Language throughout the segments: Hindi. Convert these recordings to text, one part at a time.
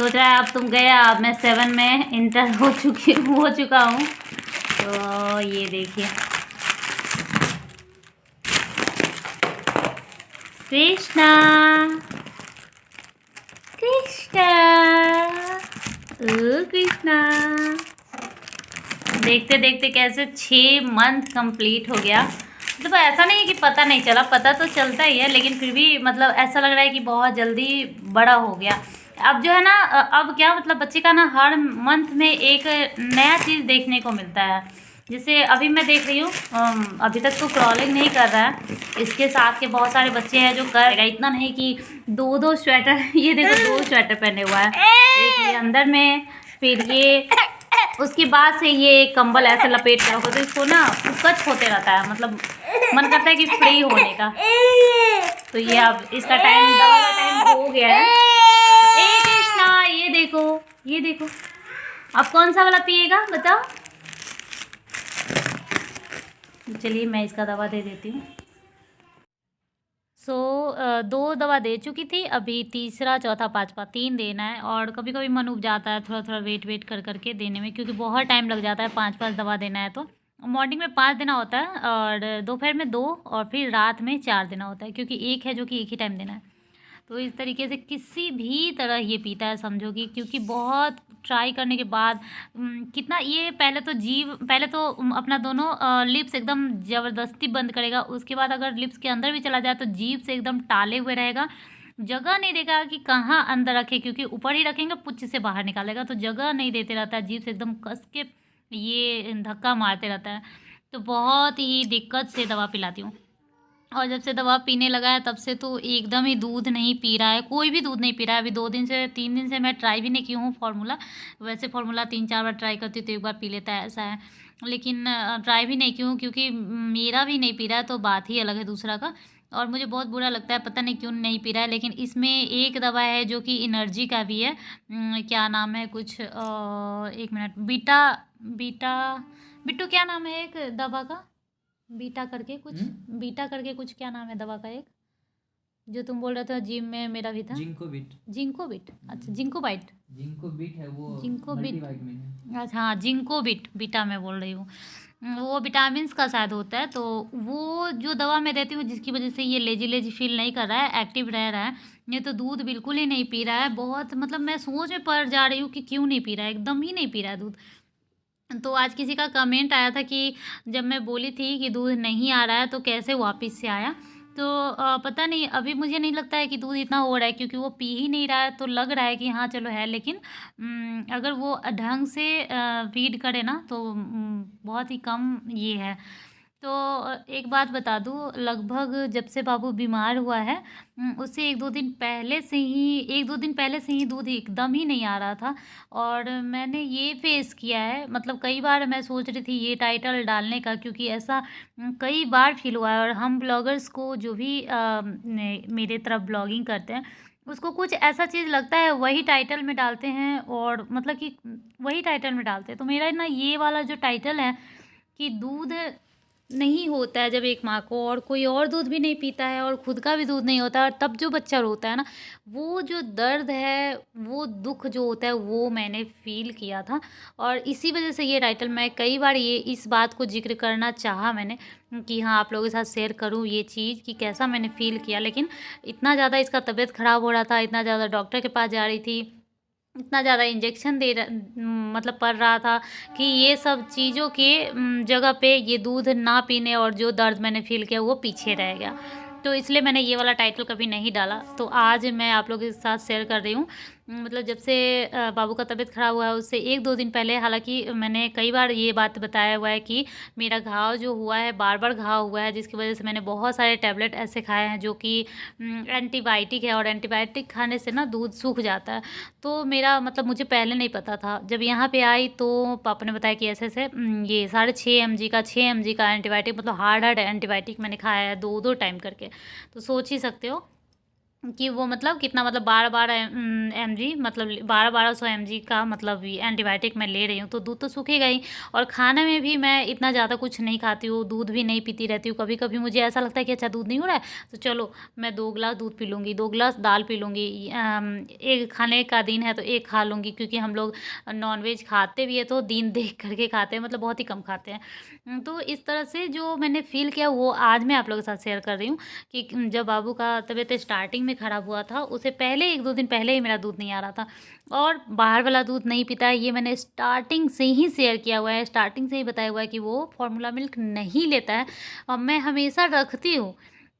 सोच रहा है अब तुम गया, अब मैं 7 में इंटर हो चुका हूँ। तो ये देखिए कृष्णा कृष्णा ओ कृष्णा। देखते देखते कैसे 6 मंथ कंप्लीट हो गया। मतलब ऐसा नहीं है कि पता नहीं चला, पता तो चलता ही है, लेकिन फिर भी मतलब ऐसा लग रहा है कि बहुत जल्दी बड़ा हो गया। अब जो है ना, अब क्या मतलब बच्चे का ना हर मंथ में एक नया चीज़ देखने को मिलता है। जैसे अभी मैं देख रही हूँ, अभी तक तो क्रॉलिंग नहीं कर रहा है। इसके साथ के बहुत सारे बच्चे हैं जो कर रहे, इतना नहीं कि 2 स्वेटर ये देखो 2 स्वेटर पहने हुआ है, एक ये अंदर में, फिर ये उसके बाद से ये कंबल ऐसे लपेट कर रखो, तो इसको ना उकच होते रहता है, मतलब मन करता है कि फ्री होने का। तो ये अब इसका टाइम, दवा का टाइम हो गया है। ए कृष्णा ये देखो, ये देखो अब कौन सा वाला पिएगा बताओ। चलिए मैं इसका दवा दे देती हूँ। सो 2 दवा दे चुकी थी, अभी तीसरा चौथा पाँचवा 3 देना है। और कभी कभी मन उब जाता है थोड़ा थोड़ा वेट कर करके देने में, क्योंकि बहुत टाइम लग जाता है 5 दवा देना है। तो मॉर्निंग में 5 देना होता है, और दोपहर में 2, और फिर रात में 4 देना होता है, क्योंकि एक है जो कि एक ही टाइम देना है। तो इस तरीके से किसी भी तरह ये पीता है समझो कि, क्योंकि बहुत ट्राई करने के बाद कितना ये पहले तो अपना दोनों लिप्स एकदम ज़बरदस्ती बंद करेगा, उसके बाद अगर लिप्स के अंदर भी चला जाए तो जीभ से एकदम टाले हुए रहेगा, जगह नहीं देगा कि कहाँ अंदर रखे, क्योंकि ऊपर ही रखेंगे पुच्छ से बाहर निकालेगा, तो जगह नहीं देते रहता है, जीभ से एकदम कस के ये धक्का मारते रहता है। तो बहुत ही दिक्कत से दवा पिलाती हूँ। और जब से दवा पीने लगा है तब से तो एकदम ही दूध नहीं पी रहा है, कोई भी दूध नहीं पी रहा है। अभी 3 दिन से मैं ट्राई भी नहीं की हूँ फार्मूला। वैसे फार्मूला 3-4 बार ट्राई करती तो एक बार पी लेता है, ऐसा है। लेकिन ट्राई भी नहीं की हूँ, क्योंकि मेरा भी नहीं पी रहा है तो बात ही अलग है दूसरा का। और मुझे बहुत बुरा लगता है, पता नहीं क्यों नहीं पी रहा है। लेकिन इसमें एक दवा है जो कि एनर्जी का भी है, क्या नाम है कुछ, 1 मिनट, बीटा बीटा बिट्टू क्या नाम है एक दवा का, बीटा करके कुछ, बीटा करके कुछ, क्या नाम है दवा का एक, जो तुम बोल रहे थे जिम में मेरा भी था, जिंकोबिट। अच्छा जिंकोबाइट, जिंकोबिट है वो, जिंकोबिट, मल्टीविटामिन है। अच्छा हाँ जिंकोबिट, बीटा मैं बोल रही हूँ। वो विटामिन का शायद होता है। तो वो जो दवा मैं देती हूँ, जिसकी वजह से ये लेजी फील नहीं कर रहा है, एक्टिव रह रहा है। ये तो दूध बिल्कुल ही नहीं पी रहा है, बहुत मतलब मैं सोच में पड़ जा रही हूँ कि क्यों नहीं पी रहा है, एकदम ही नहीं पी रहा है दूध। तो आज किसी का कमेंट आया था कि जब मैं बोली थी कि दूध नहीं आ रहा है तो कैसे वापस से आया। तो पता नहीं, अभी मुझे नहीं लगता है कि दूध इतना हो रहा है, क्योंकि वो पी ही नहीं रहा है, तो लग रहा है कि हाँ चलो है। लेकिन अगर वो ढंग से फीड करे ना तो बहुत ही कम ये है। तो एक बात बता दूँ, लगभग जब से बाबू बीमार हुआ है उससे 1-2 दिन पहले से ही दूध एकदम ही नहीं आ रहा था। और मैंने ये फेस किया है, मतलब कई बार मैं सोच रही थी ये टाइटल डालने का, क्योंकि ऐसा कई बार फील हुआ है। और हम ब्लॉगर्स को जो भी मेरे तरफ ब्लॉगिंग करते हैं उसको कुछ ऐसा चीज़ लगता है वही टाइटल में डालते हैं, और मतलब कि वही टाइटल में डालते हैं। तो मेरा ना ये वाला जो टाइटल है कि दूध नहीं होता है जब एक माँ को, और कोई और दूध भी नहीं पीता है, और खुद का भी दूध नहीं होता, और तब जो बच्चा रोता है ना, वो जो दर्द है, वो दुख जो होता है, वो मैंने फ़ील किया था। और इसी वजह से ये टाइटल मैं कई बार इस बात को जिक्र करना चाहा मैंने, कि हाँ आप लोगों के साथ शेयर करूँ ये चीज़ कि कैसा मैंने फ़ील किया। लेकिन इतना ज़्यादा इसका तबीयत ख़राब हो रहा था, इतना ज़्यादा डॉक्टर के पास जा रही थी, इतना ज़्यादा इंजेक्शन मतलब पड़ रहा था, कि ये सब चीज़ों के जगह पे ये दूध ना पीने और जो दर्द मैंने फ़ील किया वो पीछे रह गया। तो इसलिए मैंने ये वाला टाइटल कभी नहीं डाला। तो आज मैं आप लोगों के साथ शेयर कर रही हूँ। मतलब जब से बाबू का तबीयत ख़राब हुआ है उससे 1-2 दिन पहले, हालांकि मैंने कई बार ये बात बताया हुआ है कि मेरा घाव जो हुआ है, बार घाव हुआ है, जिसकी वजह से मैंने बहुत सारे टैबलेट ऐसे खाए हैं जो कि एंटीबायोटिक है, और एंटीबायोटिक खाने से ना दूध सूख जाता है। तो मेरा मतलब मुझे पहले नहीं पता था, जब यहाँ पे आई तो पापा ने बताया कि ऐसे ऐसे ये 6.5 mg का एंटीबायोटिक, मतलब हार्ड एंटीबायोटिक मैंने खाया है 2-2 टाइम करके। तो सोच ही सकते हो कि वो मतलब कितना मतलब 1200 mg मतलब 1200 mg का मतलब एंटीबायोटिक मैं ले रही हूँ, तो दूध तो सूखेगा ही। और खाने में भी मैं इतना ज़्यादा कुछ नहीं खाती हूँ, दूध भी नहीं पीती रहती हूँ। कभी कभी मुझे ऐसा लगता है कि अच्छा दूध नहीं हो रहा है तो चलो मैं 2 गिलास दूध पी लूँगी, 2 गिलास दाल पी लूँगी। एक खाने का दिन है तो एक खा लूँगी, क्योंकि हम लोग नॉनवेज खाते भी है तो दिन देख करके खाते हैं, मतलब बहुत ही कम खाते हैं। तो इस तरह से जो मैंने फ़ील किया वो आज मैं आप लोगों के साथ शेयर कर रही हूँ कि जब बाबू का तबीयत स्टार्टिंग में ख़राब हुआ था, उससे पहले 1-2 दिन पहले ही मेरा दूध नहीं आ रहा था और बाहर वाला दूध नहीं पीता है, ये मैंने स्टार्टिंग से ही शेयर किया हुआ है, स्टार्टिंग से ही बताया हुआ है कि वो फार्मूला मिल्क नहीं लेता है। और मैं हमेशा रखती हूँ,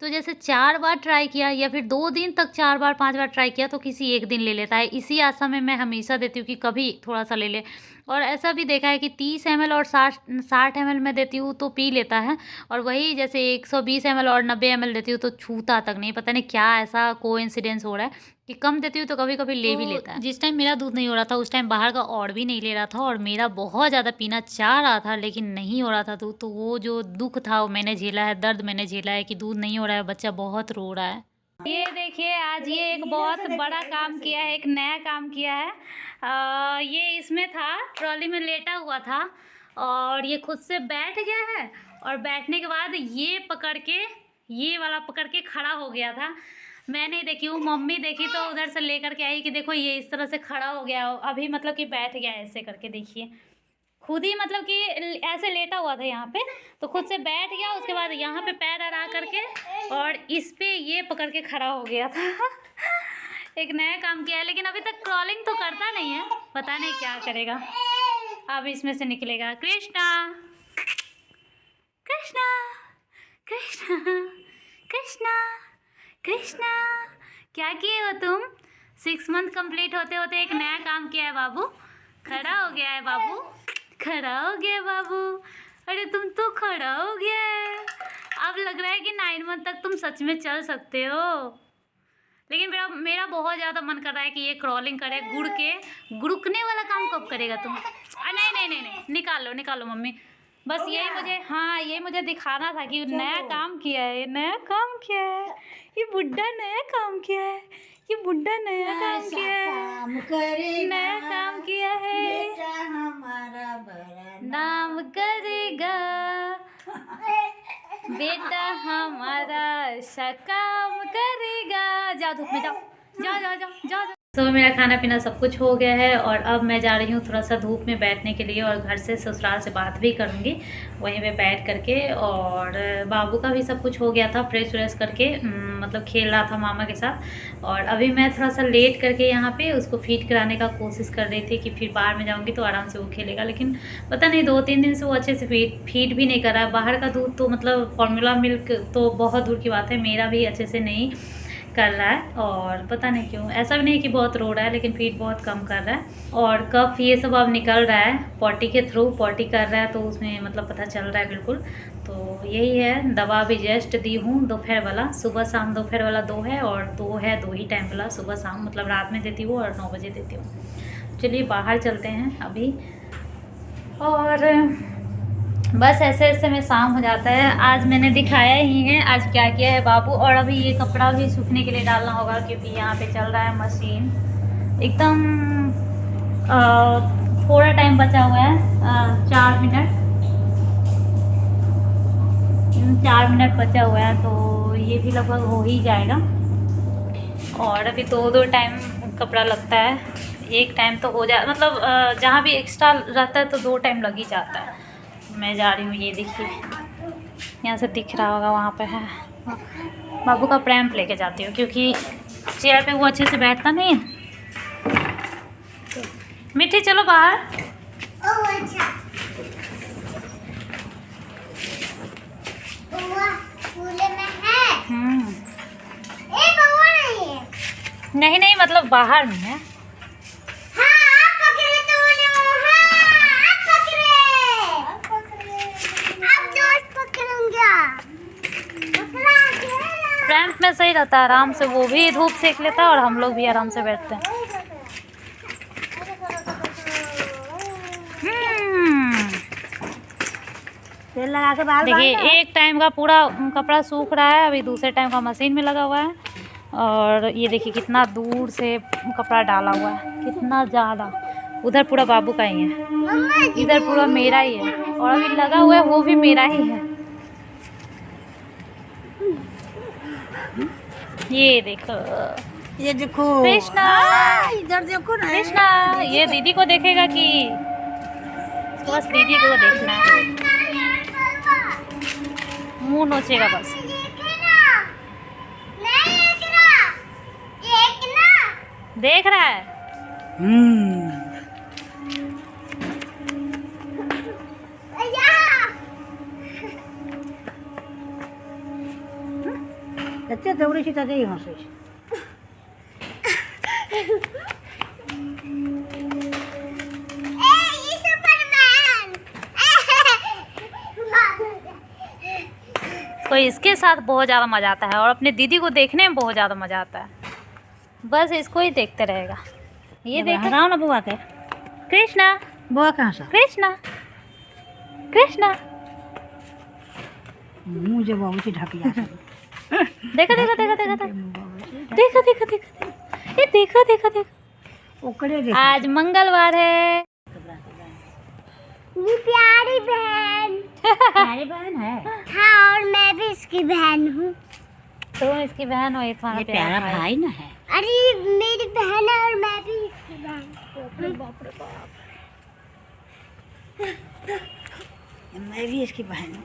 तो जैसे 4 बार ट्राई किया या फिर 2 दिन तक 4 बार 5 बार ट्राई किया तो किसी एक दिन ले लेता है। इसी आशा में मैं हमेशा देती हूँ कि कभी थोड़ा-सा ले ले। और ऐसा भी देखा है कि 30 ml और 60 ml मैं देती हूँ तो पी लेता है, और वही जैसे 120 ml और 90 ml देती हूँ तो छूता तक नहीं। पता नहीं क्या ऐसा कोइंसिडेंस हो रहा है कि कम देती हूँ तो कभी-कभी ले भी लेता है। जिस टाइम मेरा दूध नहीं हो रहा था उस टाइम बाहर का और भी नहीं ले रहा था और मेरा बहुत ज़्यादा पीना चाह रहा था लेकिन नहीं हो रहा था दूध। तो वो जो दुःख था वो मैंने झेला है, दर्द मैंने झेला है कि दूध नहीं हो रहा है, बच्चा बहुत रो रहा है। ये देखिए आज ये एक बहुत बड़ा काम किया है, एक नया काम किया है। ये इसमें था, ट्रॉली में लेटा हुआ था और ये खुद से बैठ गया है और बैठने के बाद ये पकड़ के, ये वाला पकड़ के खड़ा हो गया था। मैं नहीं देखी हूँ, मम्मी देखी तो उधर से लेकर के आई कि देखो ये इस तरह से खड़ा हो गया, अभी मतलब कि बैठ गया ऐसे करके। देखिए खुद ही मतलब कि ऐसे लेटा हुआ था यहाँ पे, तो खुद से बैठ गया, उसके बाद यहाँ पे पैर अड़ा करके और इस पे ये पकड़ के खड़ा हो गया था। एक नया काम किया है, लेकिन अभी तक क्रॉलिंग तो करता नहीं है, पता नहीं क्या करेगा। अब इसमें से निकलेगा। कृष्णा कृष्णा कृष्णा कृष्णा कृष्णा, क्या किए हो तुम? 6 मंथ कंप्लीट होते होते एक नया काम किया है बाबू। खड़ा हो गया है बाबू, खड़ा हो गया बाबू। अरे तुम तो खड़ा हो गया है। अब लग रहा है कि 9 मंथ तक तुम सच में चल सकते हो। लेकिन मेरा बहुत ज़्यादा मन कर रहा है कि ये क्रॉलिंग करे, गुड़कने वाला काम कब करेगा तुम? नहीं नहीं नहीं नहीं, निकालो मम्मी। बस यही मुझे, हाँ ये मुझे दिखाना था कि नया काम किया है, नया काम किया है, ये बुड्ढा नया काम किया है, ये बुड्ढा नया काम किया है, नया काम किया है, हमारा बड़ा नाम करेगा, बेटा हमारा ऐसा काम करेगा। जाओ धूप में, जाओ। तो मेरा खाना पीना सब कुछ हो गया है और अब मैं जा रही हूँ थोड़ा सा धूप में बैठने के लिए, और घर से ससुराल से बात भी करूँगी वहीं पे बैठ करके। और बाबू का भी सब कुछ हो गया था, फ्रेश व्रेश करके मतलब खेल रहा था मामा के साथ। और अभी मैं थोड़ा सा लेट करके यहाँ पे उसको फीड कराने का कोशिश कर रही थी कि फिर बाहर में जाऊँगी तो आराम से वो खेलेगा, लेकिन पता नहीं 2-3 दिन से वो अच्छे से फीड भी नहीं कर रहा है। बाहर का दूध तो मतलब फार्मूला मिल्क तो बहुत दूर की बात है, मेरा भी अच्छे से नहीं कर रहा है। और पता नहीं क्यों, ऐसा भी नहीं कि बहुत रो रहा है, लेकिन फीड बहुत कम कर रहा है। और कफ ये सब अब निकल रहा है, पॉटी के थ्रू पॉटी कर रहा है तो उसमें मतलब पता चल रहा है बिल्कुल। तो यही है, दवा भी जस्ट दी हूँ दोपहर वाला, सुबह शाम दोपहर वाला 2 है और 2 है, 2 ही टाइम वाला, सुबह शाम मतलब रात में देती हूँ और 9 बजे देती हूँ। चलिए बाहर चलते हैं अभी। और बस ऐसे ऐसे में शाम हो जाता है। आज मैंने दिखाया ही है आज क्या किया है बाबू। और अभी ये कपड़ा भी सूखने के लिए डालना होगा, क्योंकि यहाँ पे चल रहा है मशीन एकदम। थोड़ा टाइम बचा हुआ है, 4 मिनट बचा हुआ है, तो ये भी लगभग हो ही जाएगा। और अभी 2 टाइम कपड़ा लगता है, एक टाइम तो हो जाए, मतलब जहाँ भी एक्स्ट्रा रहता है तो 2 टाइम लग ही जाता है। मैं जा रही हूँ, ये देखिए यहाँ से दिख रहा होगा, वहाँ पे है। बाबू का प्रैम्प लेके जाती हूँ क्योंकि चेयर पे वो अच्छे से बैठता नहीं है। मिठी चलो बाहर। नहीं नहीं, मतलब बाहर में है। प्रैम्प में सही रहता है, आराम से वो भी धूप सेक लेता है और हम लोग भी आराम से बैठते हैं। तेल लगा के बाल देखिए, एक टाइम का पूरा कपड़ा सूख रहा है, अभी दूसरे टाइम का मशीन में लगा हुआ है। और ये देखिए कितना दूर से कपड़ा डाला हुआ है, कितना ज़्यादा। उधर पूरा बाबू का ही है, इधर पूरा मेरा ही है, और अभी लगा हुआ है वो भी मेरा ही है। ये देखो, ये देखो कृष्णा, इधर देखो ना। कृष्णा ये दीदी को देखेगा कि बस दीदी को देखना है, मुंह नोचेगा बस। देख रहा है। अच्छा दौड़े छी तते हंसे छी। तो इसके साथ बहुत ज़्यादा मज़ा आता है और अपने दीदी को देखने में बहुत ज़्यादा मज़ा आता है। बस इसको ही देखते रहेगा। ये देखो हटाओ ना बुआ के। कृष्णा, बुआ कहाँ से? कृष्णा, कृष्णा मुँह जो बहुत ही ढक जा। देखो देखो देखो देखो देखो देखो देखो, ये देखो देखो देखो। ओकरे देखो। आज मंगलवार है। ये प्यारी बहन। प्यारी बहन है। हाँ, और मैं भी इसकी बहन हूँ। तुम इसकी बहन हो, ये तुम्हारा ये प्यारा भाई ना है। अरे मेरी बहन है और मैं भी इसकी बहन। मैं भी इसकी बहन हूँ।